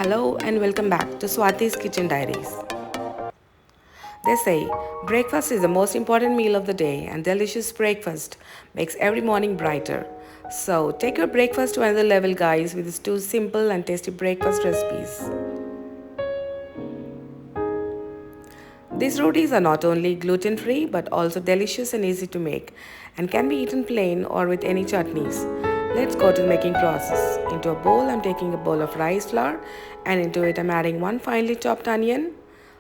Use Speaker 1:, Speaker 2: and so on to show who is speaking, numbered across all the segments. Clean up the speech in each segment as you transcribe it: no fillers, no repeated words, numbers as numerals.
Speaker 1: Hello and welcome back to Swathi's Kitchen Diaries. They say breakfast is the most important meal of the day, and delicious breakfast makes every morning brighter. So take your breakfast to another level, guys, with these two simple and tasty breakfast recipes. These rotis are not only gluten free but also delicious and easy to make and can be eaten plain or with any chutneys. Let's go to the making process. Into a bowl, I'm taking a bowl of rice flour and into it I'm adding one finely chopped onion,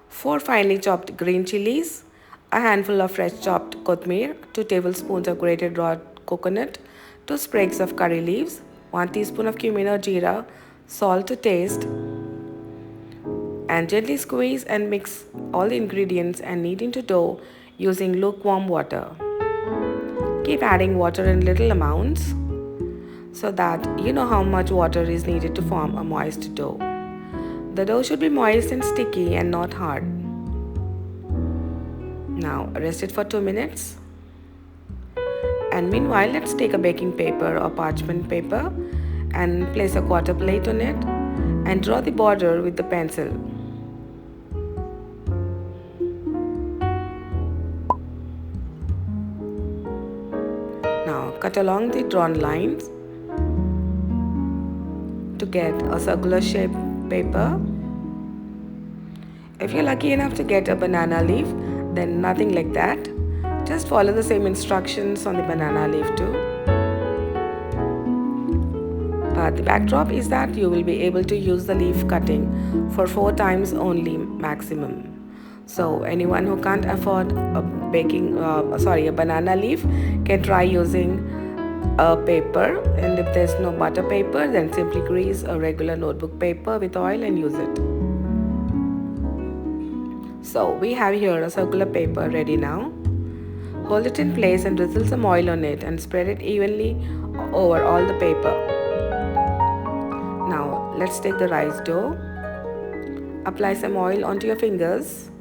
Speaker 1: four finely chopped green chilies, a handful of fresh chopped kothmir, 2 tablespoons of grated raw coconut, 2 sprigs of curry leaves, 1 teaspoon of cumin or jeera, salt to taste, and gently squeeze and mix all the ingredients and knead into dough using lukewarm water. Keep adding water in little amounts so that you know how much water is needed to form a moist dough. The dough should be moist and sticky and not hard. Now rest it for 2 minutes. And meanwhile, let's take a baking paper or parchment paper and place a quarter plate on it and draw the border with the pencil. Now cut along the drawn lines to get a circular shaped paper. If you're lucky enough to get a banana leaf, then nothing like that. Just follow the same instructions on the banana leaf too. But the backdrop is that you will be able to use the leaf cutting for 4 times only maximum. So anyone who can't afford a banana leaf can try using a paper, and if there's no butter paper, then simply grease a regular notebook paper with oil and use it. So we have here a circular paper ready now. Hold it in place and drizzle some oil on it and spread it evenly over all the paper. Now let's take the rice dough. Apply some oil onto your fingers.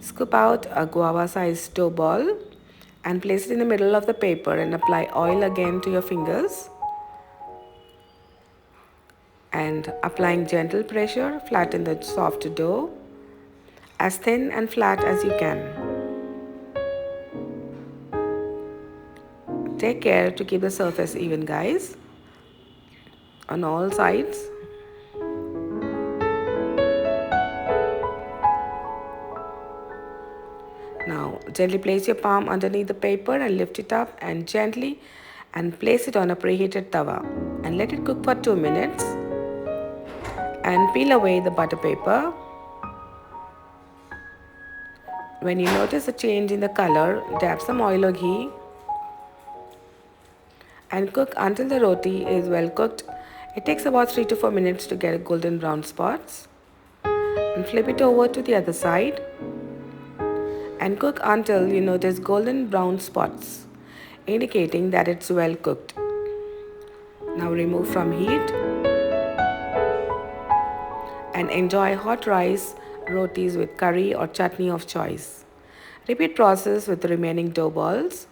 Speaker 1: Scoop out a guava-sized dough ball and place it in the middle of the paper and apply oil again to your fingers. And applying gentle pressure, flatten the soft dough as thin and flat as you can. Take care to keep the surface even, guys, on all sides. Now gently place your palm underneath the paper and lift it up and gently and place it on a preheated tawa and let it cook for 2 minutes and peel away the butter paper. When you notice a change in the color, dab some oil or ghee and cook until the roti is well cooked. It takes about 3 to 4 minutes to get golden brown spots. And flip it over to the other side and cook until you notice golden brown spots, indicating that it's well cooked. Now remove from heat and enjoy hot rice rotis with curry or chutney of choice. Repeat process with the remaining dough balls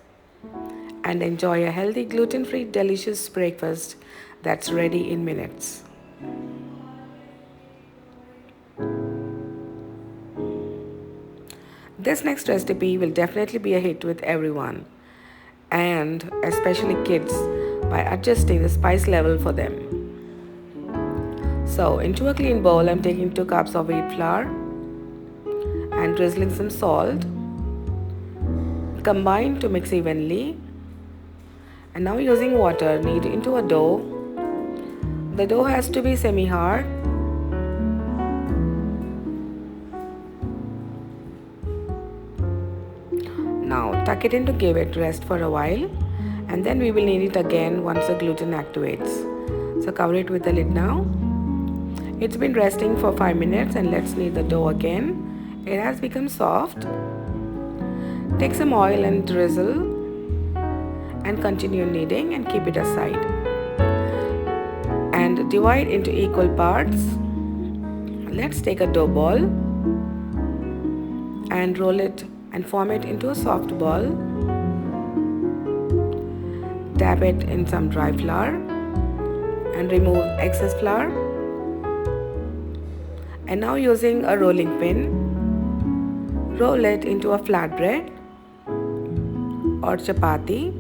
Speaker 1: and enjoy a healthy gluten-free delicious breakfast that's ready in minutes. This next recipe will definitely be a hit with everyone, and especially kids, by adjusting the spice level for them. So into a clean bowl, I'm taking 2 cups of wheat flour and drizzling some salt. Combine to mix evenly. And now using water, knead into a dough. The dough has to be semi-hard. Now tuck it in to give it rest for a while, and then we will knead it again once the gluten activates. So cover it with the lid now. It's been resting for 5 minutes and let's knead the dough again. It has become soft. Take some oil and drizzle and continue kneading and keep it aside. And divide into equal parts. Let's take a dough ball and roll it and form it into a soft ball. Dab it in some dry flour and remove excess flour. And now using a rolling pin, roll it into a flatbread or chapati.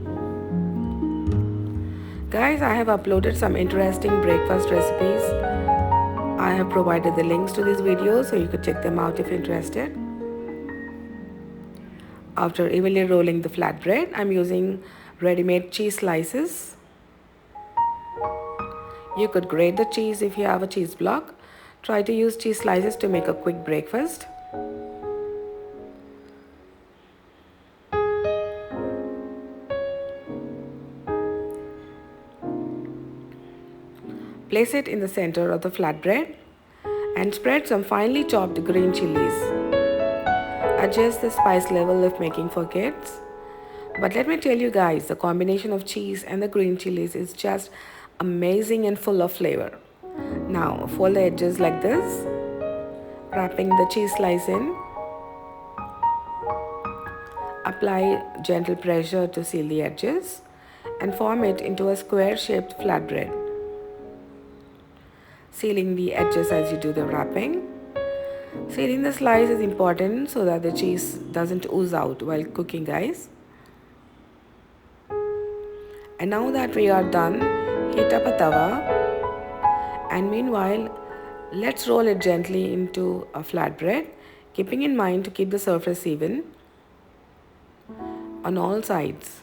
Speaker 1: Guys, I have uploaded some interesting breakfast recipes. I have provided the links to these videos so you could check them out if you're interested. After evenly rolling the flatbread, I'm using ready-made cheese slices. You could grate the cheese if you have a cheese block. Try to use cheese slices to make a quick breakfast. Place it in the center of the flatbread and spread some finely chopped green chilies. Adjust the spice level if making for kids. But let me tell you guys, the combination of cheese and the green chilies is just amazing and full of flavor. Now fold the edges like this, wrapping the cheese slice in. Apply gentle pressure to seal the edges and form it into a square-shaped flatbread. Sealing the edges as you do the wrapping. Sealing the slice is important so that the cheese doesn't ooze out while cooking, guys. And now that we are done, heat up a tawa. And meanwhile, let's roll it gently into a flatbread, keeping in mind to keep the surface even on all sides.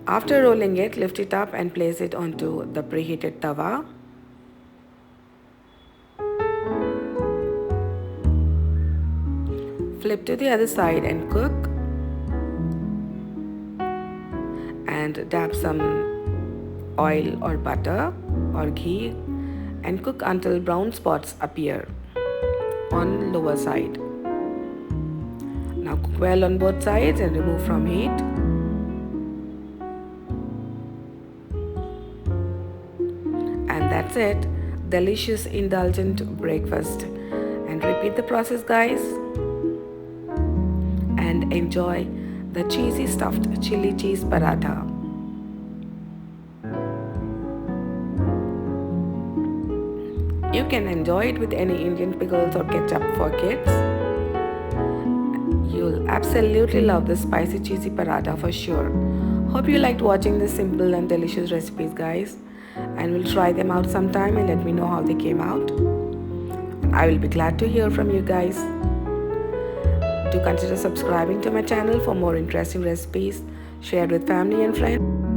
Speaker 1: After rolling it, lift it up and place it onto the preheated tawa. Flip to the other side and cook. And dab some oil or butter or ghee and cook until brown spots appear on lower side. Now cook well on both sides and remove from heat. And that's it, delicious indulgent breakfast. And repeat the process, guys, and enjoy the cheesy stuffed chili cheese paratha. You can enjoy it with any Indian pickles or ketchup for kids. You'll absolutely love the spicy cheesy paratha for sure. Hope you liked watching the simple and delicious recipes, guys. And we'll try them out sometime and let me know how they came out. I will be glad to hear from you guys. Do consider subscribing to my channel for more interesting recipes shared with family and friends.